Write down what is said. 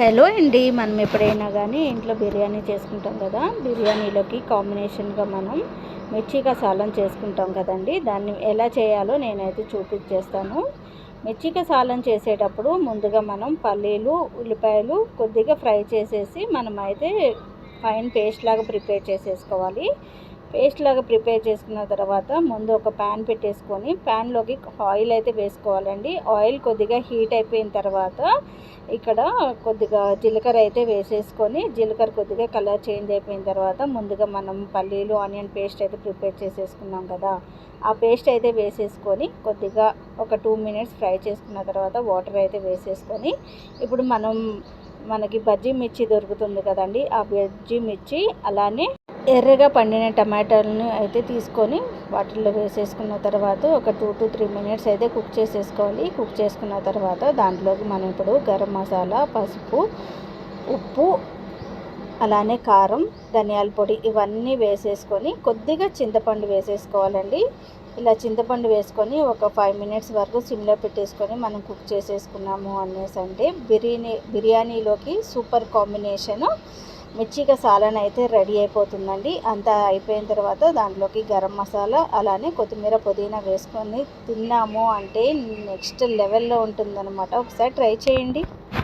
Hello అండి. మనం ఎప్పుడైనా కానీ ఇంట్లో బిర్యానీ చేసుకుంటాం కదా. బిర్యానీలోకి కాంబినేషన్గా మనం మిర్చి కసాలం చేసుకుంటాం కదండి. దాన్ని ఎలా చేయాలో నేనైతే చూపించేస్తాను. మిర్చి కసాలం చేసేటప్పుడు ముందుగా మనం పల్లీలు, ఉల్లిపాయలు కొద్దిగా ఫ్రై చేసేసి మనమైతే ఫైన్ పేస్ట్ లాగా ప్రిపేర్ చేసేసుకోవాలి. పేస్ట్ లాగా ప్రిపేర్ చేసుకున్న తర్వాత ముందు ఒక ప్యాన్ పెట్టేసుకొని ప్యాన్లోకి ఆయిల్ అయితే వేసుకోవాలండి. ఆయిల్ కొద్దిగా హీట్ అయిపోయిన తర్వాత ఇక్కడ కొద్దిగా జీలకర్ర అయితే వేసేసుకొని జీలకర్ర కొద్దిగా కలర్ చేంజ్ అయిపోయిన తర్వాత ముందుగా మనం పల్లీలు ఆనియన్ పేస్ట్ అయితే ప్రిపేర్ చేసేసుకున్నాం కదా. ఆ పేస్ట్ అయితే వేసేసుకొని కొద్దిగా ఒక 2 మినిట్స్ ఫ్రై చేసుకున్న తర్వాత వాటర్ అయితే వేసేసుకొని ఇప్పుడు మనకి బజ్జీ మిర్చి దొరుకుతుంది కదండి. ఆ బజ్జీ మిర్చి అలానే ఎర్రగా పండిన టమాటాలను అయితే తీసుకొని వాటిల్లో వేసేసుకున్న తర్వాత ఒక 2 to 3 మినిట్స్ అయితే కుక్ చేసేసుకోవాలి. కుక్ చేసుకున్న తర్వాత దాంట్లోకి మనం ఇప్పుడు గరం మసాలా, పసుపు, ఉప్పు, అలానే కారం, ధనియాల పొడి ఇవన్నీ వేసేసుకొని కొద్దిగా చింతపండు వేసేసుకోవాలండి. ఇలా చింతపండు వేసుకొని ఒక 5 మినిట్స్ వరకు సిమ్లో పెట్టేసుకొని మనం కుక్ చేసేసుకున్నాము అనేసి అంటే బిర్యానీలోకి సూపర్ కాంబినేషను మిర్చి కసాలం అయితే రెడీ అయిపోతుందండి. అంతా అయిపోయిన తర్వాత దాంట్లోకి గరం మసాలా అలానే కొత్తిమీర, పుదీనా వేసుకొని తిన్నాము అంటే నెక్స్ట్ లెవెల్లో ఉంటుందన్నమాట. ఒకసారి ట్రై చేయండి.